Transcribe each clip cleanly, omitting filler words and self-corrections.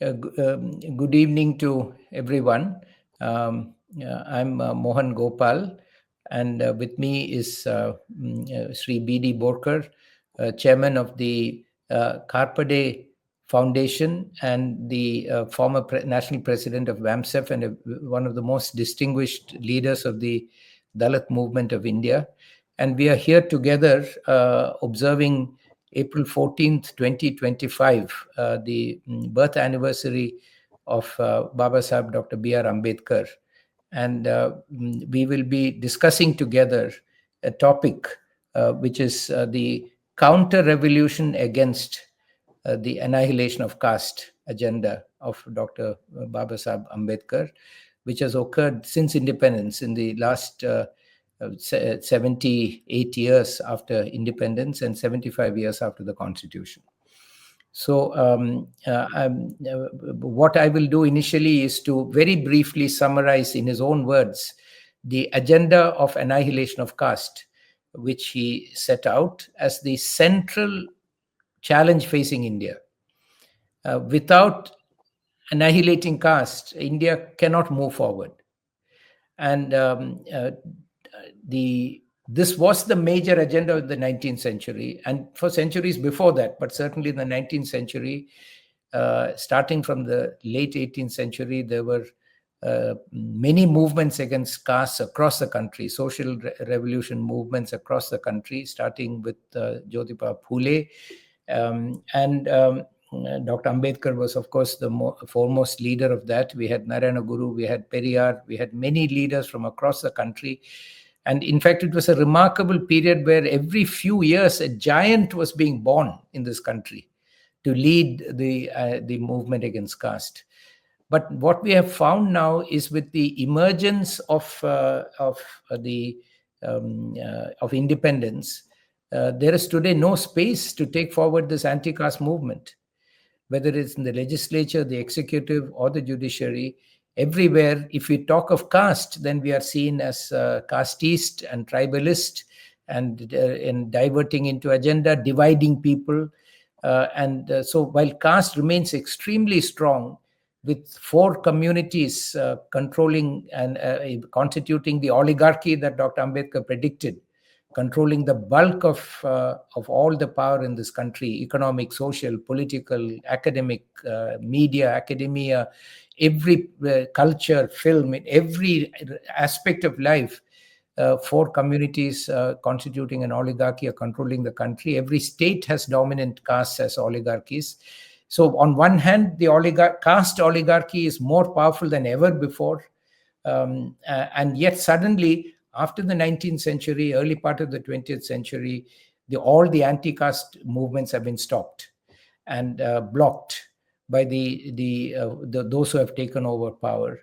Good evening to everyone. I'm Mohan Gopal, and with me is Sri B.D. Borkar, chairman of the Carpade Foundation and the former national president of WAMSEF and one of the most distinguished leaders of the Dalit movement of India. And we are here together observing April 14th, 2025, the birth anniversary of Baba Sahib Dr. B.R. Ambedkar. And we will be discussing together a topic which is the counter-revolution against the annihilation of caste agenda of Dr. Baba Sahib Ambedkar, which has occurred since independence in the last 78 years after independence and 75 years after the Constitution. So what I will do initially is to very briefly summarize in his own words the agenda of annihilation of caste, which he set out as the central challenge facing India. Without annihilating caste, India cannot move forward. And this was the major agenda of the 19th century and for centuries before that, but certainly in the 19th century, starting from the late 18th century, there were many movements against castes across the country, social revolution movements across the country, starting with Jyotiba Phule. Dr. Ambedkar was, of course, the foremost leader of that. We had Narayana Guru, we had Periyar, we had many leaders from across the country. And in fact, it was a remarkable period where every few years a giant was being born in this country to lead the movement against caste. But what we have found now is with the emergence of independence, there is today no space to take forward this anti-caste movement. Whether it's in the legislature, the executive, or the judiciary, everywhere, if we talk of caste, then we are seen as casteist and tribalist and diverting into agenda, dividing people. So while caste remains extremely strong, with four communities controlling and constituting the oligarchy that Dr. Ambedkar predicted, controlling the bulk of all the power in this country, economic, social, political, academic, media, academia, every culture, film, in every aspect of life, four communities constituting an oligarchy are controlling the country. Every state has dominant castes as oligarchies. So on one hand, the caste oligarchy is more powerful than ever before. And yet suddenly, after the 19th century, early part of the 20th century, all the anti-caste movements have been stopped and blocked by those who have taken over power.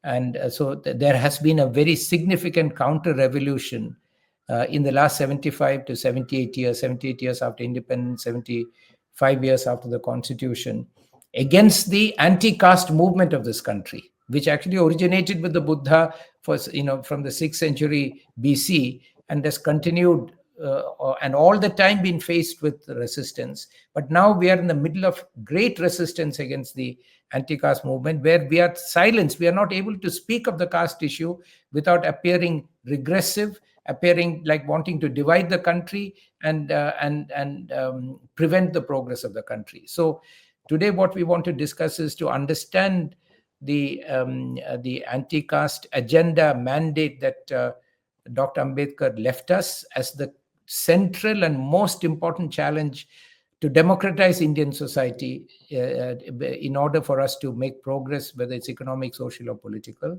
And so there has been a very significant counter-revolution in the last 75 to 78 years after independence, 75 years after the Constitution, against the anti-caste movement of this country, which actually originated with the Buddha from the 6th century BC and has continued and all the time been faced with resistance. But now we are in the middle of great resistance against the anti-caste movement, where we are silenced. We are not able to speak of the caste issue without appearing regressive, appearing like wanting to divide the country and prevent the progress of the country. So today what we want to discuss is to understand the anti-caste agenda mandate that Dr. Ambedkar left us as the central and most important challenge to democratize Indian society in order for us to make progress, whether it's economic, social, or political.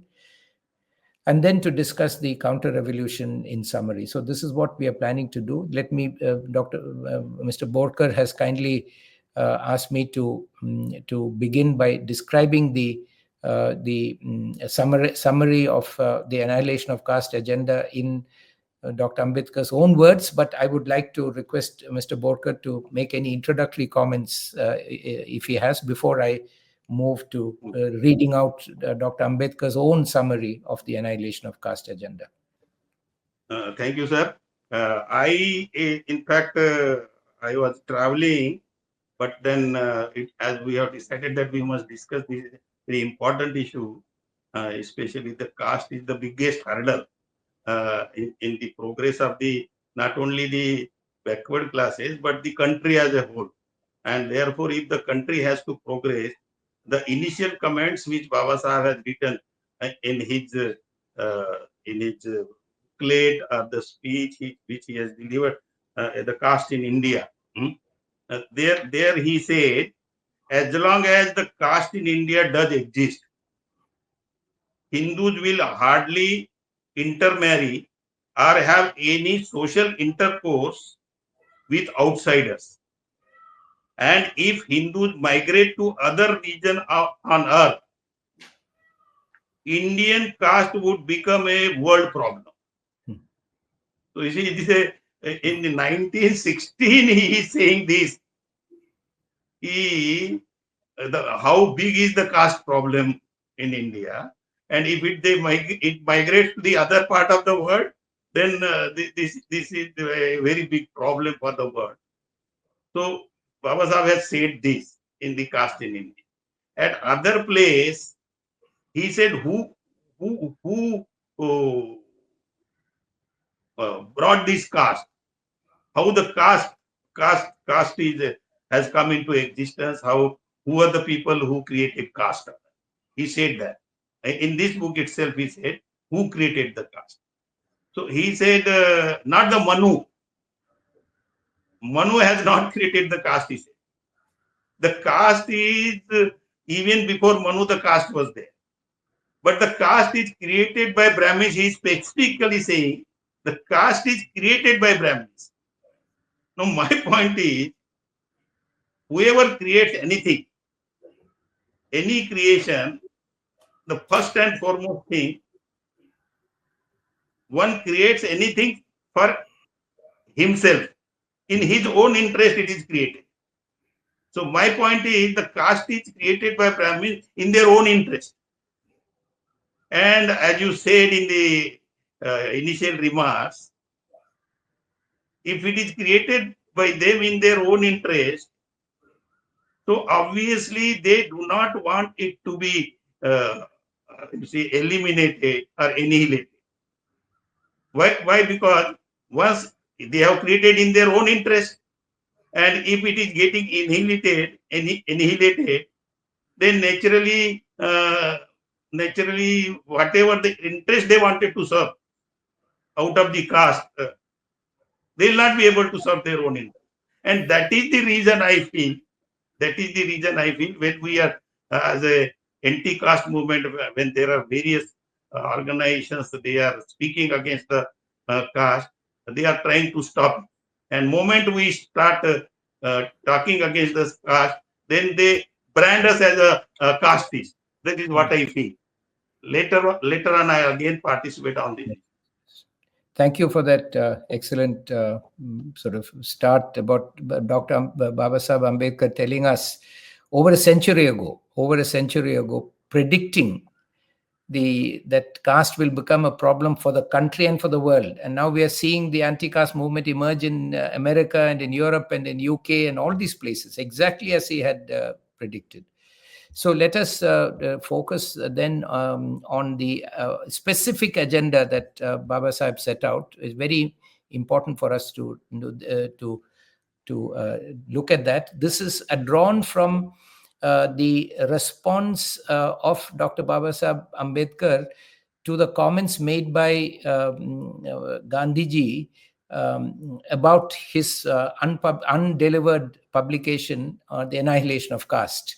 And then to discuss the counter-revolution in summary. So this is what we are planning to do. Let me, Mr. Borkar has kindly asked me to begin by describing the summary of the annihilation of caste agenda in Dr. Ambedkar's own words, but I would like to request Mr. Borkar to make any introductory comments if he has, before I move to reading out Dr. Ambedkar's own summary of the annihilation of caste agenda. Thank you, sir. I was traveling but then as we have decided that we must discuss this very important issue, especially the caste is the biggest hurdle in the progress of the not only the backward classes but the country as a whole. And therefore, if the country has to progress, the initial comments which Baba Sahib has written in his plate or the speech which he has delivered the caste in India. There he said, as long as the caste in India does exist, Hindus will hardly intermarry or have any social intercourse with outsiders. And if Hindus migrate to other region on earth, Indian caste would become a world problem. So you see, in the 1916 he is saying this. How big is the caste problem in India? And if it migrates to the other part of the world, then this is a very big problem for the world. So Baba Sahib has said this in the caste in India. At other place, he said who brought this caste, how the caste has come into existence, who are the people who created caste. He said that. In this book itself, he said, who created the caste? So he said, not the Manu. Manu has not created the caste, he said. The caste is, even before Manu, the caste was there. But the caste is created by Brahmins. He is specifically saying, the caste is created by Brahmins. Now, my point is, whoever creates anything, any creation, the first and foremost thing, one creates anything for himself. In his own interest, it is created. So my point is, the caste is created by Brahmins in their own interest. And as you said in the initial remarks, if it is created by them in their own interest, so obviously they do not want it to be eliminated or annihilated. Why? Because once they have created in their own interest, and if it is getting annihilated, then naturally, whatever the interest they wanted to serve out of the caste, they will not be able to serve their own interest. And that is the reason I feel, when we are as a anti-caste movement, when there are various organizations, they are speaking against the caste, they are trying to stop it. And moment we start talking against the caste, then they brand us as a casteist. That is what I feel. Later on, I again participate on this. Thank you for that excellent sort of start about Dr. Baba Sahib Ambedkar telling us over a century ago, predicting that caste will become a problem for the country and for the world. And now we are seeing the anti-caste movement emerge in America and in Europe and in UK and all these places, exactly as he had predicted. So let us focus then on the specific agenda that Baba Sahib set out. It's very important for us to look at that. This is drawn from the response of Dr. Baba Sahib Ambedkar to the comments made by Gandhiji about his undelivered publication, The Annihilation of Caste.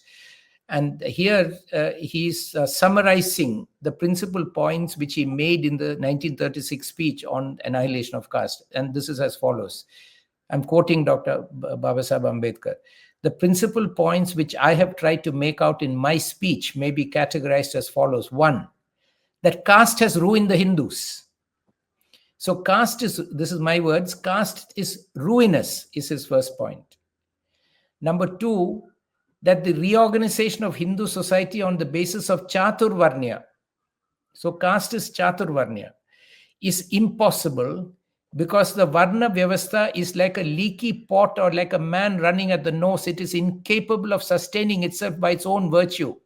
And here he's summarizing the principal points which he made in the 1936 speech on annihilation of caste. And this is as follows. I'm quoting Dr. Baba Sahib Ambedkar. The principal points which I have tried to make out in my speech may be categorized as follows. One, that caste has ruined the Hindus. So caste is, this is my words, caste is ruinous, is his first point. Number two, that the reorganization of Hindu society on the basis of Chaturvarnya, so caste is Chaturvarnya, is impossible because the Varna Vyavastha is like a leaky pot or like a man running at the nose. It is incapable of sustaining itself by its own virtue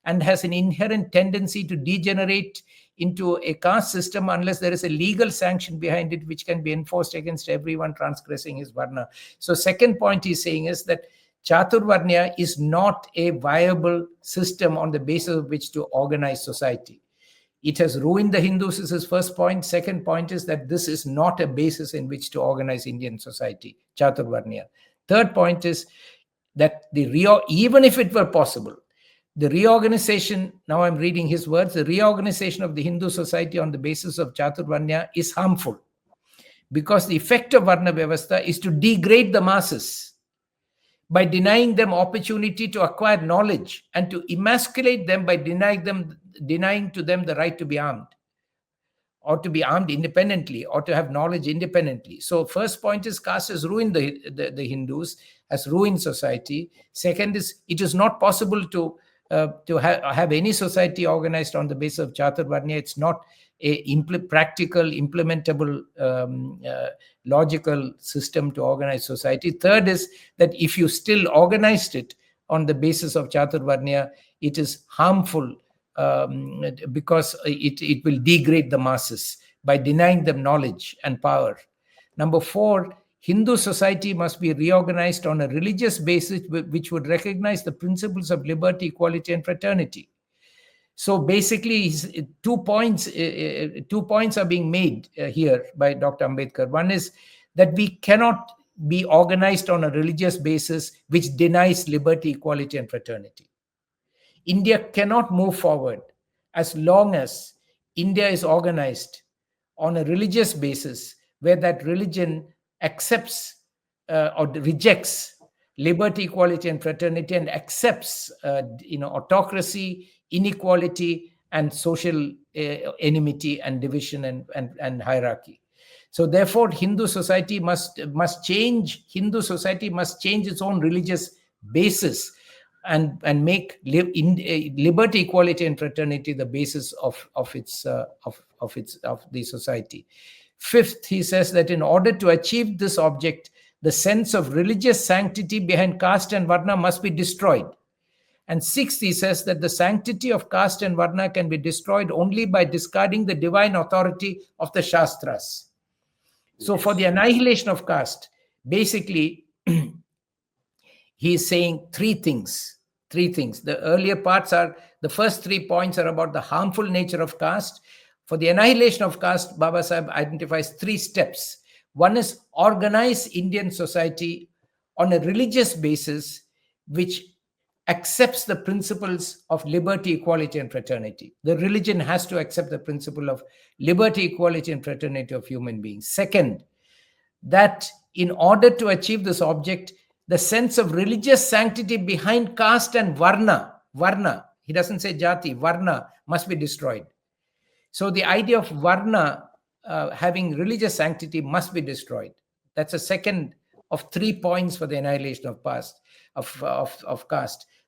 and has an inherent tendency to degenerate into a caste system unless there is a legal sanction behind it which can be enforced against everyone transgressing his Varna. So second point he's saying is that Chaturvarnya is not a viable system on the basis of which to organize society. It has ruined the Hindus, is his first point. Second point is that this is not a basis in which to organize Indian society, Chaturvarnya. Third point is that even if it were possible, the reorganization, now I'm reading his words, the reorganization of the Hindu society on the basis of Chaturvarnya is harmful because the effect of Varna Vyavastha is to degrade the masses by denying them opportunity to acquire knowledge and to emasculate them by denying to them the right to be armed or to be armed independently or to have knowledge independently. So first point is caste has ruined the Hindus, has ruined society. Second is it is not possible to have any society organized on the basis of Chaturvarnya. It's not a practical, implementable, logical system to organize society. Third is that if you still organized it on the basis of Chaturvarnya, it is harmful because it will degrade the masses by denying them knowledge and power. Number four, Hindu society must be reorganized on a religious basis which would recognize the principles of liberty, equality, and fraternity. So basically, 2 points are being made here by Dr. Ambedkar. One is that we cannot be organized on a religious basis which denies liberty, equality, and fraternity. India cannot move forward as long as India is organized on a religious basis where that religion accepts or rejects liberty, equality, and fraternity and accepts autocracy, inequality, and social enmity and division and hierarchy. So therefore, Hindu society must change. Hindu society must change its own religious basis and make liberty, equality, and fraternity the basis of the society. Fifth, he says that in order to achieve this object, the sense of religious sanctity behind caste and Varna must be destroyed. And sixth, he says that the sanctity of caste and Varna can be destroyed only by discarding the divine authority of the Shastras. So for the annihilation of caste, basically, he is saying three things. The earlier parts are, the first 3 points are about the harmful nature of caste. For the annihilation of caste, Baba Sahib identifies 3 steps. One is organize Indian society on a religious basis which accepts the principles of liberty, equality, and fraternity. The religion has to accept the principle of liberty, equality, and fraternity of human beings. Second, that in order to achieve this object, the sense of religious sanctity behind caste and Varna, he doesn't say Jati, Varna must be destroyed. So the idea of Varna having religious sanctity must be destroyed. That's a second of 3 points for the annihilation of caste.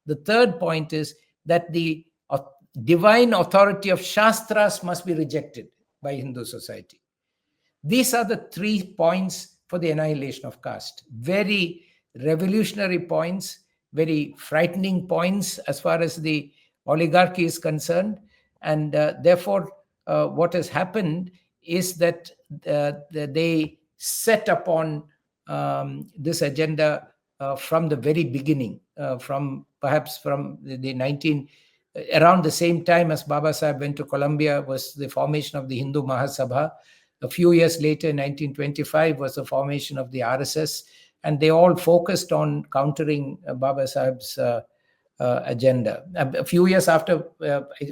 The third point is that the divine authority of Shastras must be rejected by Hindu society. These are the 3 points for the annihilation of caste. Very revolutionary points, very frightening points as far as the oligarchy is concerned. And therefore, what has happened is that they set upon this agenda from the very beginning, around the same time as Baba Sahib went to Colombia was the formation of the Hindu Mahasabha. A few years later, in 1925, was the formation of the RSS, and they all focused on countering Baba Sahib's agenda. A few years after,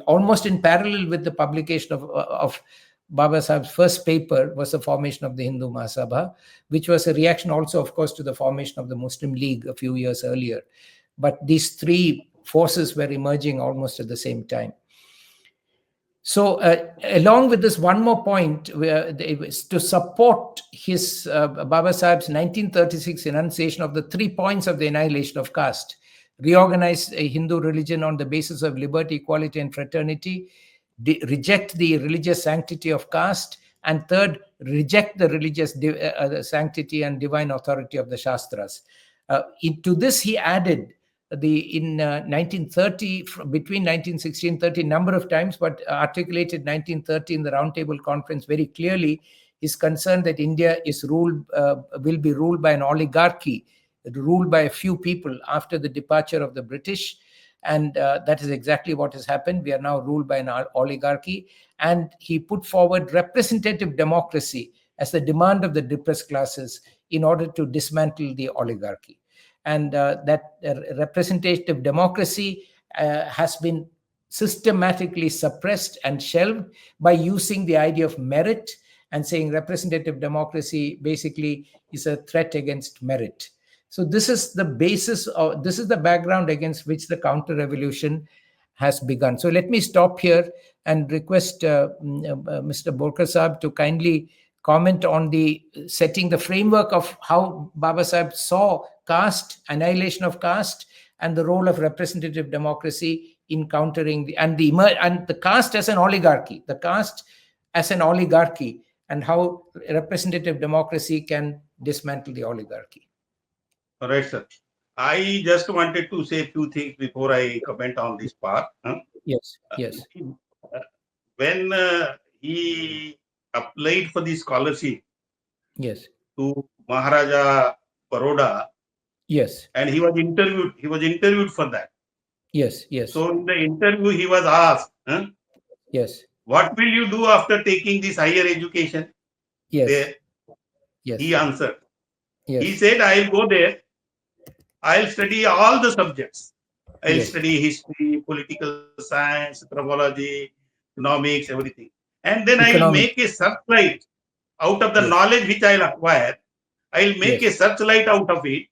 almost in parallel with the publication of Baba Sahib's first paper, was the formation of the Hindu Mahasabha, which was a reaction also, of course, to the formation of the Muslim League a few years earlier. But these 3 forces were emerging almost at the same time. So along with this, one more point, to support his Baba Sahib's 1936 enunciation of the 3 points of the annihilation of caste: reorganize a Hindu religion on the basis of liberty, equality, and fraternity, reject the religious sanctity of caste, and third, reject the religious sanctity and divine authority of the Shastras. To this, he added in 1930, between 1916 and 30, number of times, but articulated 1930 in the Roundtable Conference very clearly, is concerned that India is will be ruled by an oligarchy, ruled by a few people after the departure of the British. And that is exactly what has happened. We are now ruled by an oligarchy. And he put forward representative democracy as the demand of the depressed classes in order to dismantle the oligarchy. And that representative democracy has been systematically suppressed and shelved by using the idea of merit and saying representative democracy basically is a threat against merit. So this is the basis of, this is the background against which the counter revolution has begun. So let me stop here and request Mr. Borkar Saab to kindly comment on the setting the framework of how Baba Sahib saw caste, annihilation of caste, and the role of representative democracy in countering the caste as an oligarchy, and how representative democracy can dismantle the oligarchy. All right, sir. I just wanted to say a few things before I comment on this part. Yes, yes. When he applied for the scholarship, yes, to Maharaja Baroda, yes, and he was interviewed. He was interviewed for that. Yes, yes. So in the interview, he was asked, yes, "What will you do after taking this higher education?" yes, There, yes, he answered. yes, He said, "I'll go there. I'll study all the subjects. I'll yes, study history, political science, anthropology, economics, everything. And then I'll make economic, a searchlight out of the yes, knowledge which I'll acquire. I'll make a yes, searchlight out of it,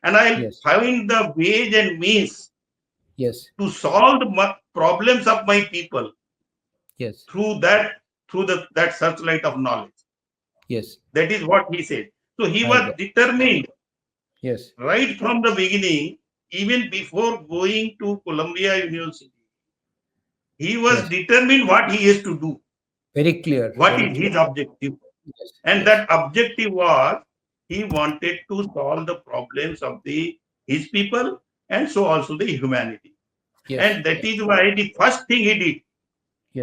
and I'll yes, find the ways and means yes, to solve the problems of my people yes, through that searchlight of knowledge." yes. That is what he said. So he I was got, determined yes, right from the beginning, even before going to Columbia University. He was yes. determined what he has to do, Very clear, what very is clear. his objective. Yes, And yes, that objective was he wanted to solve the problems of his people and so also the humanity. yes, And that yes, is why the first thing he did,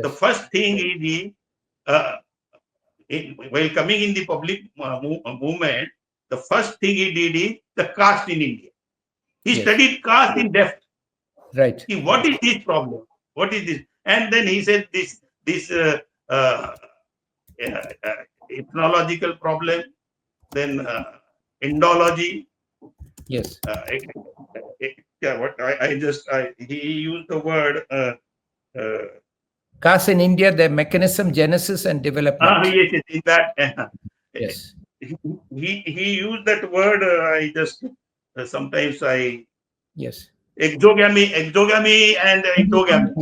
the yes, first thing he did, while coming in the public movement, the first thing he did is the caste in India. He yes. studied caste in depth. Right, What is this problem? What is this? And then he said this uh, ethnological problem, then Indology. yes. Yeah, what he used the word. Uh, Caste in India, their mechanism, genesis, and development. yes, yes, in that Yes. he used that word. I just sometimes I Yes. exogamy and endogamy.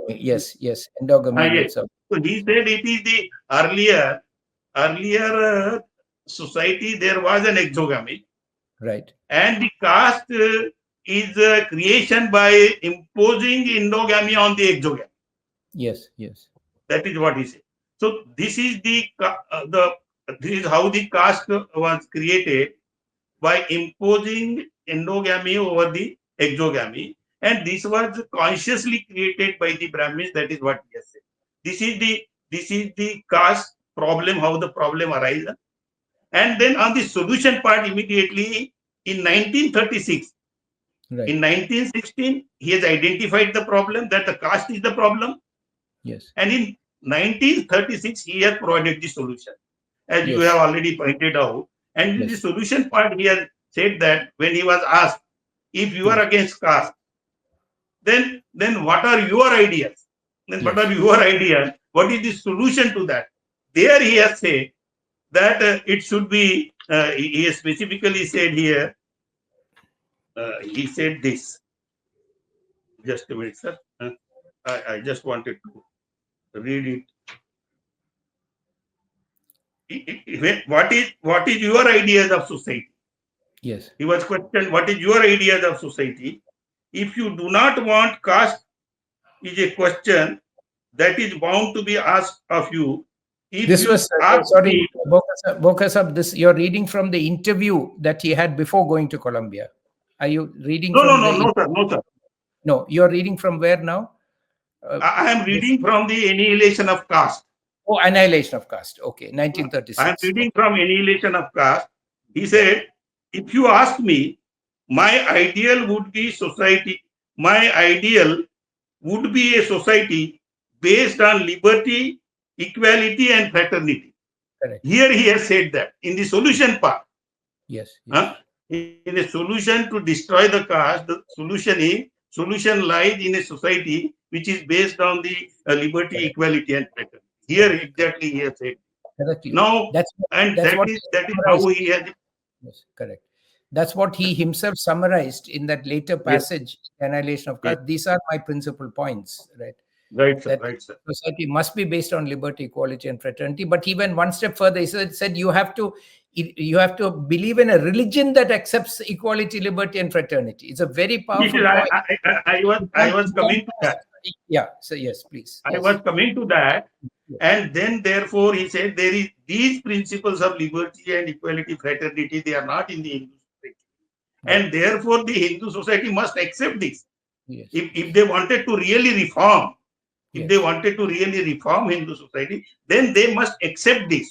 Yes, yes. Endogamy and Yes. exogamy. So he said it is the earlier society there was an exogamy, Right. and the caste is a creation by imposing endogamy on the exogamy. Yes, yes, That is what he said. So this is this is how the caste was created, by imposing endogamy over the exogamy, and this was consciously created by the Brahmins. That is what he has said. This is the caste problem, how the problem arises. And then on the solution part, immediately in 1936, right. in 1916, he has identified the problem, that the caste is the problem, Yes, and in 1936 he has provided the solution, as you have yes, already pointed out. And in the yes, solution part, he has said that when he was asked, if you are yes, against caste, then what are your ideas? Then what are yes, your ideas? What is the solution to that? There he has said that it should be. He has specifically said here. He said this. Just a minute, sir. I just wanted to read it. What is your ideas of society? yes, He was questioned, what is your ideas of society? If you do not want caste, is a question that is bound to be asked of you. if This you was, ask sorry, me, Borkar Sahab, this you're reading from the interview that he had before going to Colombia. Are you reading no, no, from no, the? no, sir, no, sir. No, you're reading from where now? I am This, reading from the Annihilation of Caste. oh, Annihilation of Caste. Okay, I am 1936. reading Okay, from Annihilation of Caste. He yeah, said, if you ask me, my ideal would be society. My ideal would be a society based on liberty, equality, and fraternity. correct. Here he has said that in the solution part. Yes, yes, Huh? In a solution to destroy the caste, the solution lies in a society which is based on the liberty, correct, equality, and fraternity. Here correct, correct. exactly he has said. Correctly. Now, That's and that's what that is how summarized. he has. Yes, correct. That's what he himself summarized in that later Yes, passage, Annihilation of yes, Caste. These are my principal points, right? right, sir, That right, sir. society must be based on liberty, equality, and fraternity. But he went one step further. He said you have to believe in a religion that accepts equality, liberty, and fraternity. It's a very This is, powerful point. I was coming to that. Yeah. So yes, please. I was Yes. coming to that. Yes. And then, therefore, he said there is these principles of liberty and equality, fraternity, they are not in the Hindu society. Right. And therefore, the Hindu society must accept this. Yes. If they wanted to really reform, if they Yes. wanted to really reform Hindu society, then they must accept this.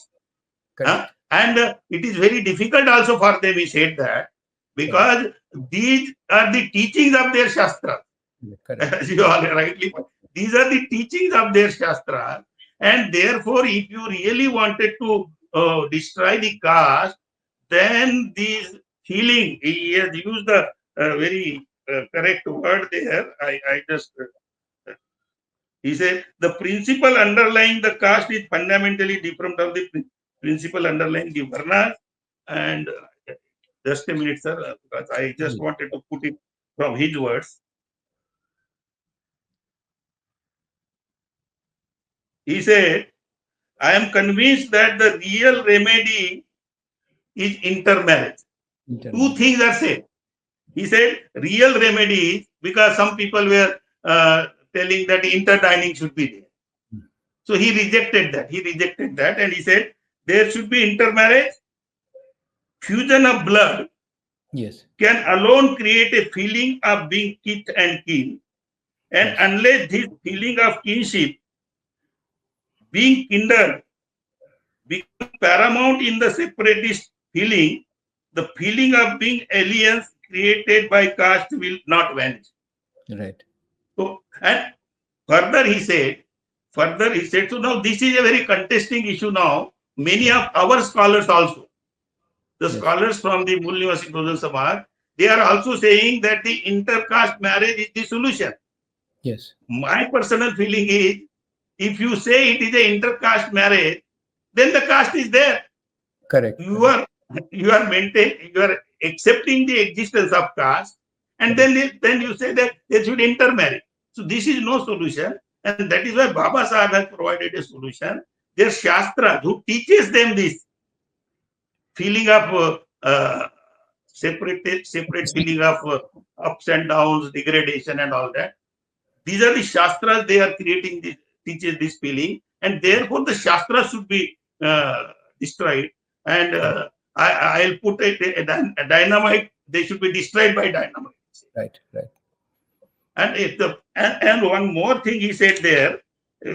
Correct. And it is very difficult also for them, he said that, Correct. because these are the teachings of their Shastra. Correct. As you all rightly put. These are the teachings of their Shastra. And therefore, if you really wanted to destroy the caste, then this feeling, he has used the very correct word there. I just, he said, the principle underlying the caste is fundamentally different from the principle underlying the varnas. And just a minute, sir, because I just wanted to put it from his words. He said, I am convinced that the real remedy is intermarriage. Two Intermarriage. things are said. He said real remedy is, because some people were telling that interdining should be there. So he rejected that. He rejected that, and he said there should be intermarriage. Fusion of blood Yes. can alone create a feeling of being kith and kin. And Yes. unless this feeling of kinship, being kindred, become paramount in the separatist feeling, the feeling of being aliens created by caste will not vanish. Right. So, and further he said, so now this is a very contesting issue now. Many of our scholars also, the Yes. scholars from the Mul Nivasi Bhujan Samaj, they are also saying that the intercaste marriage is the solution. Yes. My personal feeling is, if you say it is an intercaste marriage, then the caste is there. Correct. You are you are accepting the existence of caste, and Correct. then you say that they should intermarry. So this is no solution, and that is why Baba Sahib has provided a solution. Their Shastra who teaches them this feeling of separate feeling of ups and downs, degradation, and all that. These are the Shastras they are creating, this teaches this feeling, and therefore the Shastras should be destroyed. And I'll put a dynamite, they should be destroyed by dynamite. Right. Right. And and one more thing he said there, uh,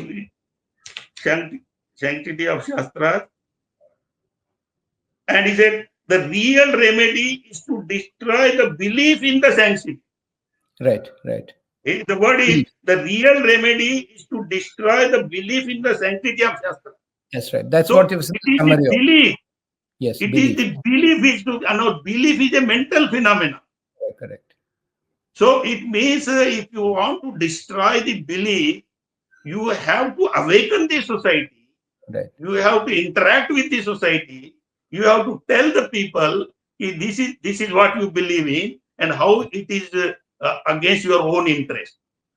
sanctity of Shastras, and he said the real remedy is to destroy the belief in the sanctity. Right. Right. The word is Belief. the real remedy is to destroy the belief in the sanctity of Shastra. That's right. That's what So it was it the is the summary of. belief. Yes. It is Belief. the belief which to belief is a mental phenomenon. Correct. So it means if you want to destroy the belief, you have to awaken the society. Right. You have to interact with the society. You have to tell the people this is what you believe in and how it is against your own interest.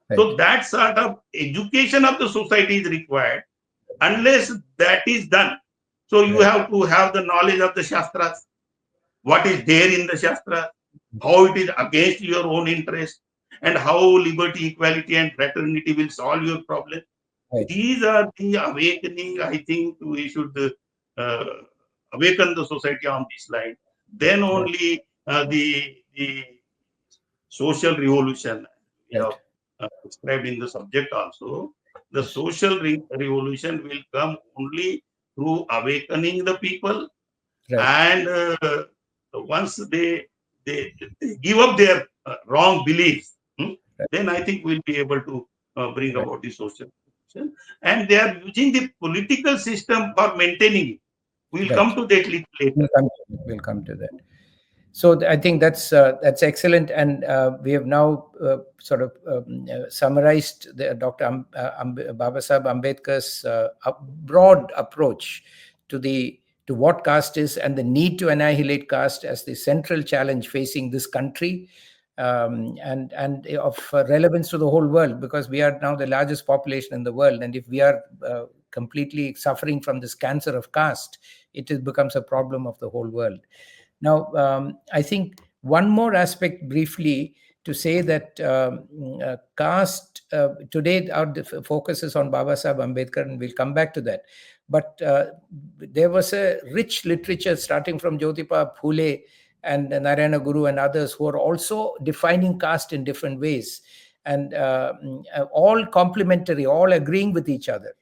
Right. So that sort of education of the society is required. Unless that is done, so you Right. have to have the knowledge of the Shastras, what is there in the Shastra, how it is against your own interest, and how liberty, equality, and fraternity will solve your problem. Right. These are the awakening. I think we should uh, awaken the society on this line. Then Right. only the social revolution we have Right. described in the subject also. The Yes. social revolution will come only through awakening the people, Right. and once they give up their wrong beliefs, Right. then I think we'll be able to bring Right. about the social revolution. And they are using the political system for maintaining it. We'll come Right. to that little later. We'll come to that. So I think that's excellent, and we have now sort of summarized Dr. Baba Saheb Ambedkar's broad approach to the to what caste is and the need to annihilate caste as the central challenge facing this country, and of relevance to the whole world, because we are now the largest population in the world, and if we are completely suffering from this cancer of caste, becomes a problem of the whole world. Now, I think one more aspect briefly to say that caste, today our focus is on Baba Saheb Ambedkar, and we'll come back to that. But there was a rich literature starting from Jyotiba Phule and Narayana Guru and others who are also defining caste in different ways, and all complementary, all agreeing with each other,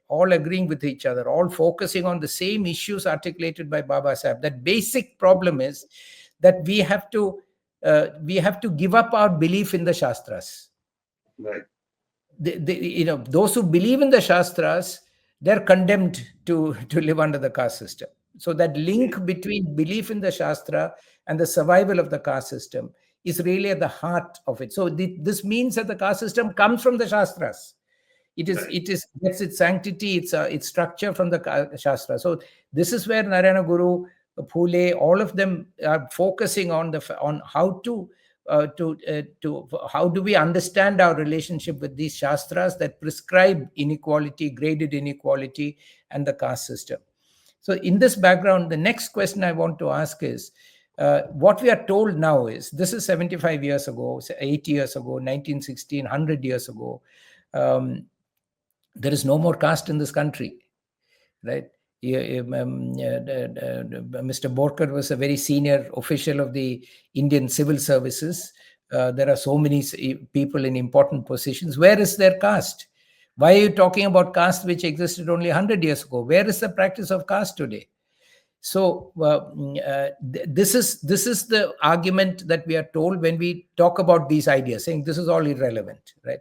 all focusing on the same issues articulated by Baba Saheb. That basic problem is that we have to give up our belief in the Shastras. Right. Those who believe in the Shastras, they're condemned to live under the caste system. So that link between belief in the Shastra and the survival of the caste system is really at the heart of it. So this means that the caste system comes from the Shastras. Right. It is gets its sanctity, its structure from the Shastra. So this is where Narayana Guru, Phule, all of them are focusing on on how to how do we understand our relationship with these Shastras that prescribe inequality, graded inequality, and the caste system. So in this background, the next question I want to ask is, what we are told now is, this is 75 years ago, 80 years ago, 1916, 100 years ago. There is no more caste in this country, right? Mr. Borkar was a very senior official of the Indian civil services. There are so many people in important positions. Where is their caste? Why are you talking about caste which existed only 100 years ago? Where is the practice of caste today? So this is the argument that we are told when we talk about these ideas, saying this is all irrelevant, right?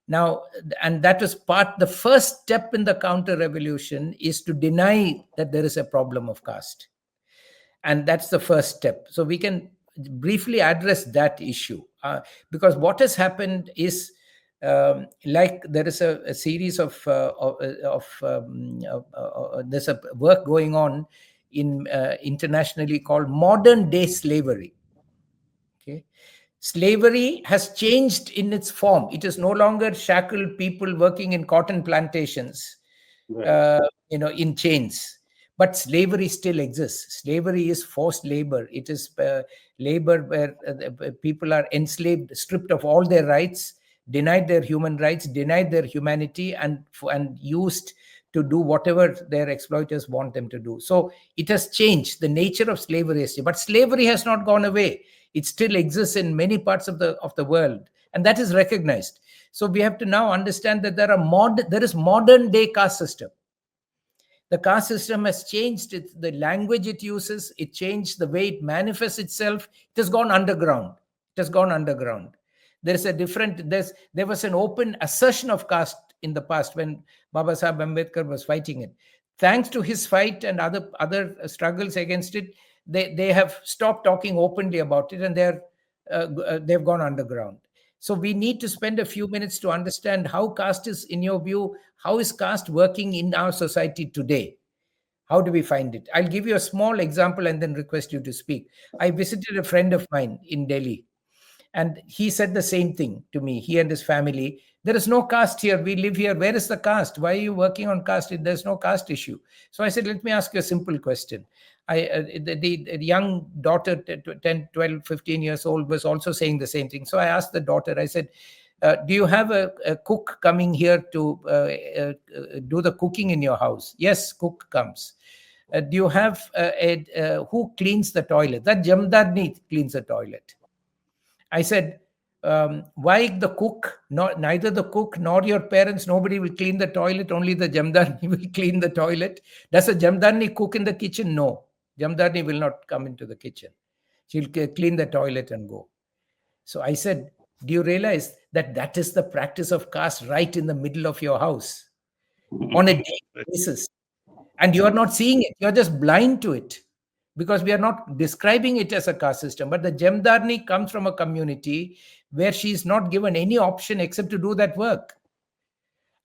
Now, and that was the first step in the counter revolution is to deny that there is a problem of caste, and that's the first step. So we can briefly address that issue, because what has happened is, like there is a series of there's a work going on in internationally called modern day slavery. Okay, slavery has changed in its form. It is no longer shackled people working in cotton plantations, Right. uh, in chains. But slavery still exists. Slavery is forced labor. It is labor where people are enslaved, stripped of all their rights, denied their human rights, denied their humanity, and used to do whatever their exploiters want them to do. So it has changed. The nature of slavery has changed. But slavery has not gone away. It still exists in many parts of the world, and that is recognized. So we have to now understand that there is modern day caste system. The caste system has changed. The language it uses, it changed the way it manifests itself. It has gone underground. It has gone underground. There was an open assertion of caste in the past when Baba Saheb Ambedkar was fighting it. Thanks to his fight and other struggles against it, they have stopped talking openly about it, and they've gone underground. So we need to spend a few minutes to understand how caste is, in your view, how is caste working in our society today? How do we find it? I'll give you a small example and then request you to speak. I visited a friend of mine in Delhi, and he said the same thing to me. He and his family, there is no caste here. We live here. Where is the caste? Why are you working on caste? There's no caste issue. So I said, let me ask you a simple question. The young daughter, 10, 12, 15 years old, was also saying the same thing. So I asked the daughter, I said, Do you have a cook coming here to do the cooking in your house? Yes, cook comes. Do you have who cleans the toilet? That jamdarni cleans the toilet. I said, why the cook? Not neither the cook nor your parents. Nobody will clean the toilet. Only the jamdarni will clean the toilet. Does a jamdarni cook in the kitchen? No, jamdarni will not come into the kitchen. She'll clean the toilet and go. So I said, do you realize that that is the practice of caste right in the middle of your house on a daily basis? And you are not seeing it. You're just blind to it because we are not describing it as a caste system. But the Jemdarni comes from a community where she is not given any option except to do that work.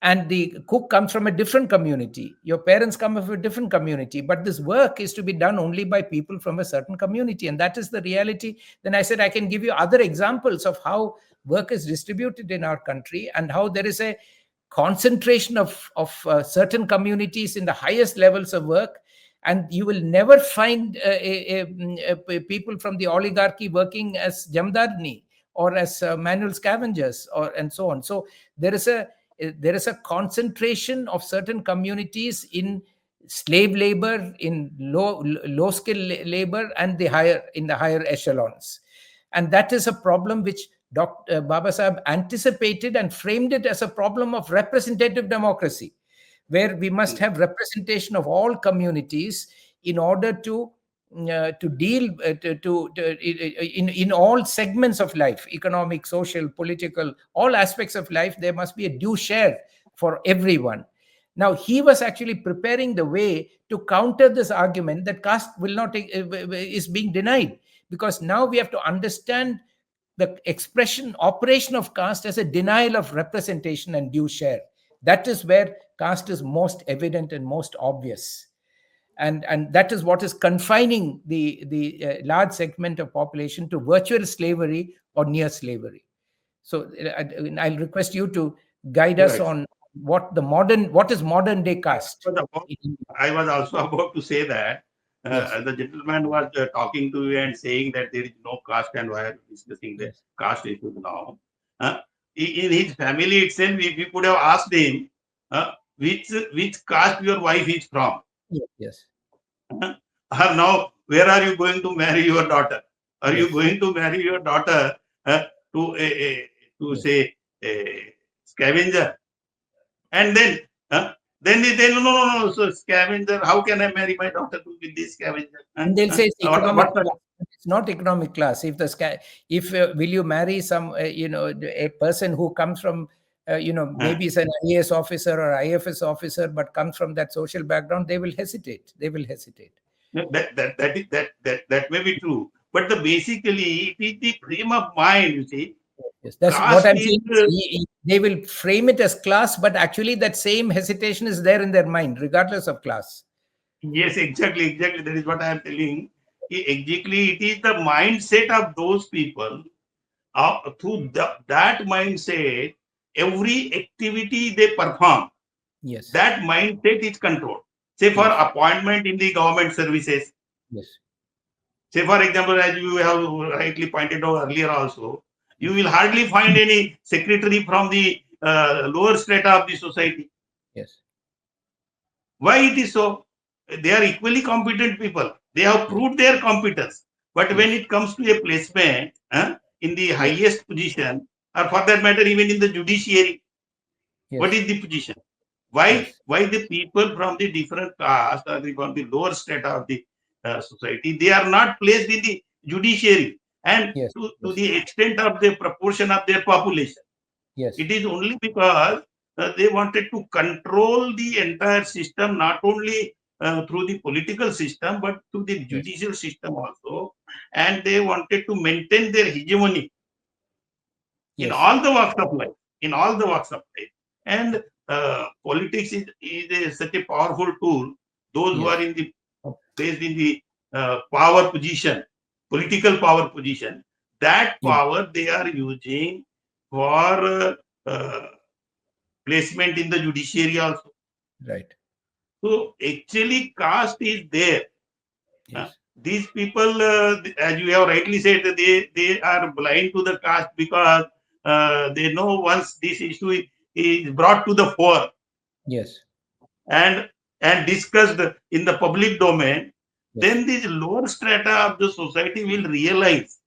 And the cook comes from a different community. Your parents come from a different community. But this work is to be done only by people from a certain community. And that is the reality. Then I said, I can give you other examples of how work is distributed in our country and how there is a concentration of certain communities in the highest levels of work, and you will never find people from the oligarchy working as jamdarni or as manual scavengers or and so on. So there is a concentration of certain communities in slave labor, in low skill labor, and the higher echelons. And that is a problem which Dr. Baba Sahib anticipated and framed it as a problem of representative democracy, where we must have representation of all communities in order to deal in all segments of life, economic, social, political, all aspects of life. There must be a due share for everyone. Now he was actually preparing the way to counter this argument that caste will not is being denied, because now we have to understand the expression operation of caste as a denial of representation and due share. That is where caste is most evident and most obvious, and that is what is confining the large segment of population to virtual slavery or near slavery. So I'll request you to guide us Right. on what is modern day caste. I was also about to say that Yes, the gentleman was talking to you and saying that there is no caste, and why are you discussing the yes, caste issues now? Uh, in his family itself, we could have asked him which caste your wife is from. yes, yes, Uh, or now, where are you going to marry your daughter? Are you yes, going to marry your daughter uh, to to yes. say a scavenger? And then they tell, no, no, no, so scavenger, how can I marry my daughter to be this scavenger? And they'll say it's economic What class. It's not economic class. If will you marry some a person who comes from uh, maybe is an IAS officer or IFS officer but comes from that social background, they will hesitate. that may be true. But basically, it is the frame of mind, you see. Yes, that's what Caste I'm is, saying. They will frame it as class, but actually that same hesitation is there in their mind, regardless of class. yes, exactly. That is what I am telling. Exactly, it is the mindset of those people. Through that mindset, every activity they perform, Yes, that mindset is controlled. Say for yes, appointment in the government services, yes, say for example, as you have rightly pointed out earlier also, you yes, will hardly find any secretary from the lower strata of the society. yes, Why it is so? They are equally competent people. They have yes, proved their competence. But when yes, it comes to a placement in the yes, highest position, or for that matter, even in the judiciary, what yes, is the position? Why yes, why the people from the different caste or from the lower strata of the society, they are not placed in the judiciary, and yes, to yes, the extent of the proportion of their population, yes, it is only because they wanted to control the entire system, not only through the political system but through the yes, judicial system also, and they wanted to maintain their hegemony in yes, all the walks of life, in all the walks of life. And politics such a powerful tool. Those who are yes, in the placed in the power position, political power position, that yes, power they are using for uh, placement in the judiciary also. right, So actually, caste is there. yes, These people, as you have rightly said, they are blind to the caste because they know once this issue is brought to the fore Yes. and discussed in the public domain, Yes. then these lower strata of the society will realize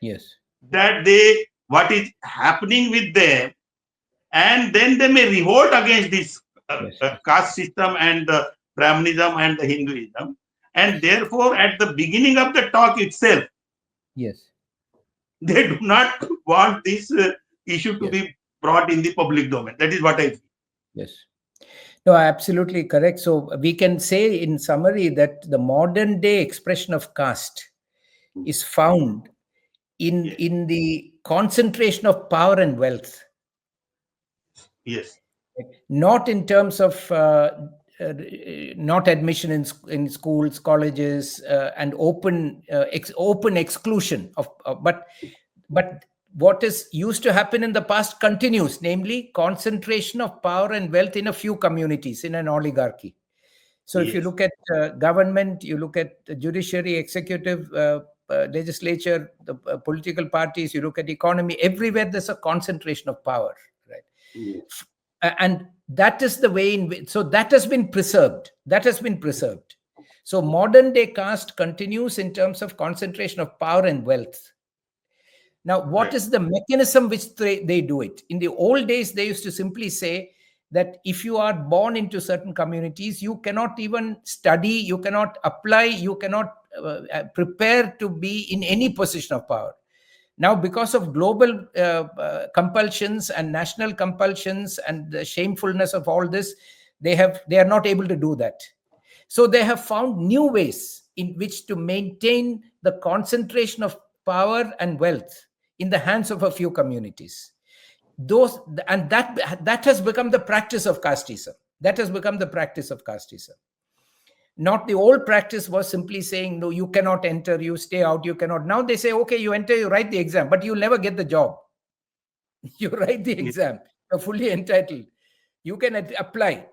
Yes. that what is happening with them, and then they may revolt against this Yes. caste system and the Brahmanism and the Hinduism. And therefore, at the beginning of the talk itself, Yes. they do not want this issue to Yes. be brought in the public domain. That is what I feel. Yes. No, absolutely correct. So we can say in summary that the modern day expression of caste is found Yes. in the concentration of power and wealth, Yes. not in terms of not admission in schools, colleges, and open exclusion of, but what is used to happen in the past continues, namely concentration of power and wealth in a few communities in an oligarchy. So if you Yes. look at government, you look at the judiciary, executive, legislature, the political parties, you look at economy, everywhere there's a concentration of power, right? Yes. And that is the way in which, so that has been preserved. That has been preserved. So modern day caste continues in terms of concentration of power and wealth. Now, what Right. is the mechanism which they do it? In the old days, they used to simply say that if you are born into certain communities, you cannot even study, you cannot apply, you cannot prepare to be in any position of power. Now, because of global compulsions and national compulsions and the shamefulness of all this, they are not able to do that. So they have found new ways in which to maintain the concentration of power and wealth in the hands of a few communities. Those, and that has become the practice of casteism. That has become the practice of casteism. Not the old practice was simply saying, no, you cannot enter, you stay out, you cannot. Now they say, okay, you enter, you write the exam, but you'll never get the job. You write the Yes. exam, you're fully entitled. You can apply,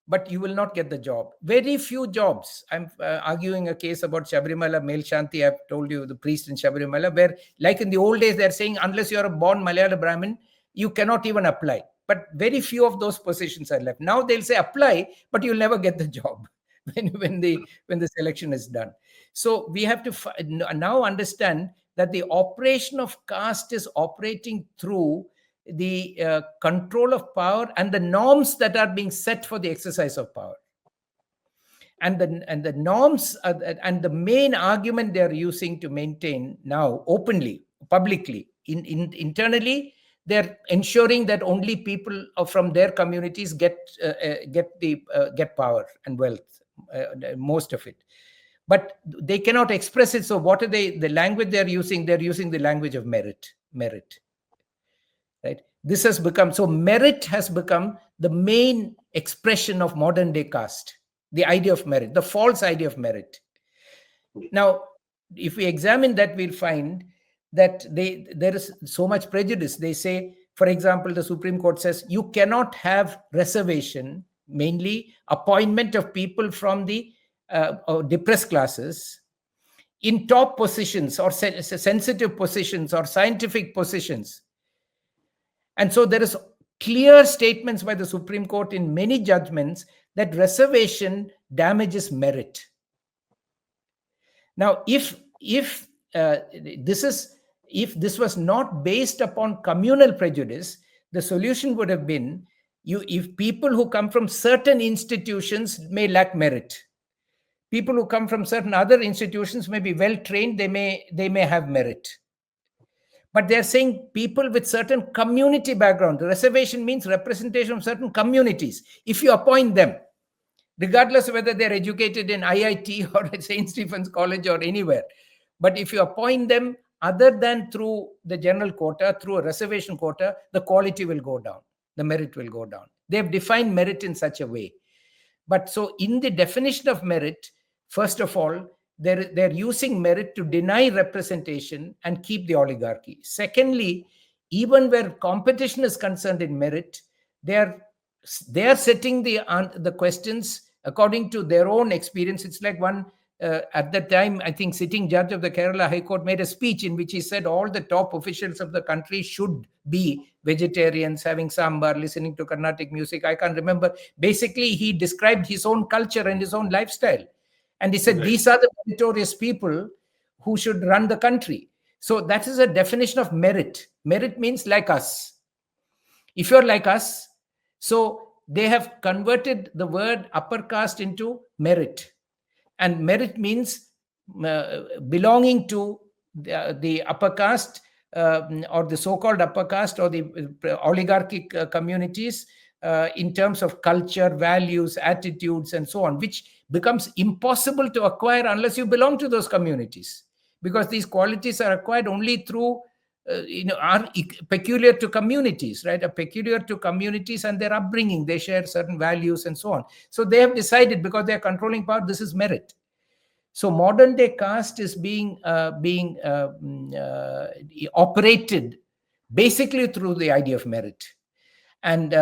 but you will not get the job. Very few jobs. I'm arguing a case about Shabarimala, Male Shanti. I've told you the priest in Shabarimala, where, like in the old days, they're saying, unless you're a born Malayalam Brahmin, you cannot even apply. But very few of those positions are left. Now they'll say apply, but you'll never get the job when the selection is done. So we have to now understand that the operation of caste is operating through the control of power and the norms that are being set for the exercise of power. And the norms and the main argument they are using to maintain now openly, publicly, internally, they're ensuring that only people from their communities get power and wealth, most of it. But they cannot express it. So what are the language they're using? They're using the language of merit. Right? This has become, so merit has become the main expression of modern day caste. The idea of merit, the false idea of merit. Now, if we examine that, we'll find that there is so much prejudice. They say, for example, the Supreme Court says you cannot have reservation, mainly appointment of people from the depressed classes in top positions or sensitive positions or scientific positions. And so there is clear statements by the Supreme Court in many judgments that reservation damages merit. Now, if this was not based upon communal prejudice, the solution would have been if people who come from certain institutions may lack merit. People who come from certain other institutions may be well trained, they may have merit. But they're saying people with certain community background. The reservation means representation of certain communities. If you appoint them, regardless of whether they're educated in IIT or at St. Stephen's College or anywhere, but if you appoint them other than through the general quota, through a reservation quota, the quality will go down, the merit will go down. They've defined merit in such a way. But so in the definition of merit, first of all, they're using merit to deny representation and keep the oligarchy. Secondly, even where competition is concerned in merit, they are setting the questions according to their own experience. It's like one at that time, I think sitting judge of the Kerala High Court made a speech in which he said all the top officials of the country should be vegetarians, having sambar, listening to Carnatic music. I can't remember. Basically, he described his own culture and his own lifestyle. And he said, Right. these are the meritorious people who should run the country. So that is a definition of merit. Merit means like us. If you're like us, so they have converted the word upper caste into merit, and merit means belonging to the upper caste, or the so-called upper caste, or the oligarchic communities, in terms of culture, values, attitudes, and so on, which becomes impossible to acquire unless you belong to those communities, because these qualities are acquired only through are peculiar to communities, right? Are peculiar to communities and their upbringing. They share certain values and so on. So they have decided, because they are controlling power, this is merit. So modern day caste is being operated basically through the idea of merit. And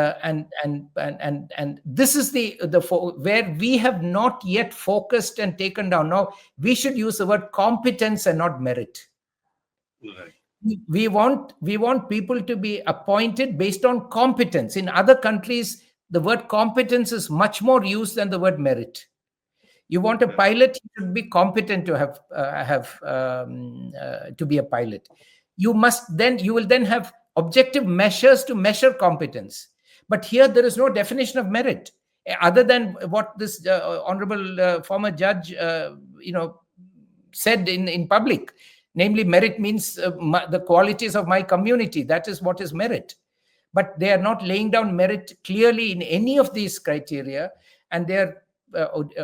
this is where we have not yet focused and taken down. Now we should use the word competence and not merit. Right. We want people to be appointed based on competence. In other countries, the word competence is much more used than the word merit. You want a pilot, he should be competent to to be a pilot. You will then have objective measures to measure competence. But here there is no definition of merit, other than what this honorable former judge said in public. Namely, merit means the qualities of my community. That is what is merit. But they are not laying down merit clearly in any of these criteria, and they are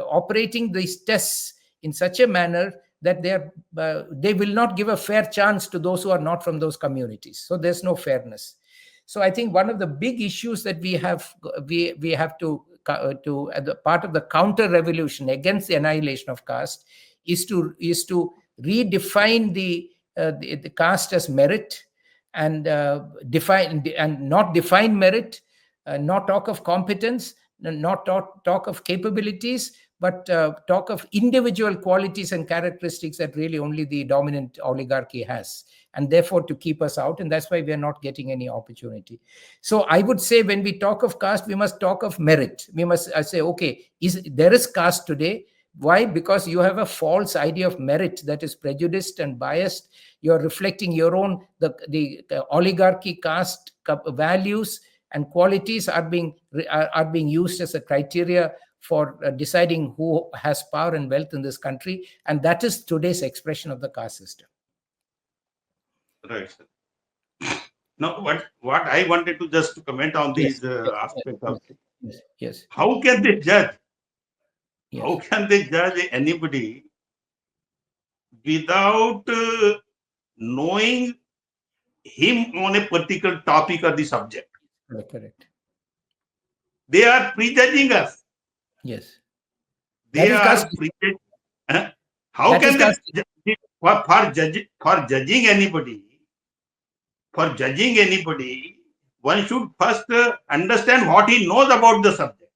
operating these tests in such a manner that they will not give a fair chance to those who are not from those communities. So there's no fairness. So I think one of the big issues that we have to the part of the counter revolution against the annihilation of caste is to redefine the caste as merit, and define and not define merit, not talk of competence, not talk of capabilities, but talk of individual qualities and characteristics that really only the dominant oligarchy has, and therefore to keep us out. And that's why we are not getting any opportunity. So I would say, when we talk of caste, we must talk of merit. We must say, okay, there is caste today. Why? Because you have a false idea of merit that is prejudiced and biased. You're reflecting your own the oligarchy caste values and qualities are being used as a criteria for deciding who has power and wealth in this country, and that is today's expression of the caste system. Right, sir. Now, what I wanted to just comment on Yes, these yes, aspects yes, of yes, yes, how can they judge? How yes. can they judge anybody without knowing him on a particular topic or the subject? Correct. They are prejudging us. Yes, that They is are caste. prejudging. Huh? How That is can they caste. for judging anybody? For judging anybody, one should first understand what he knows about the subject.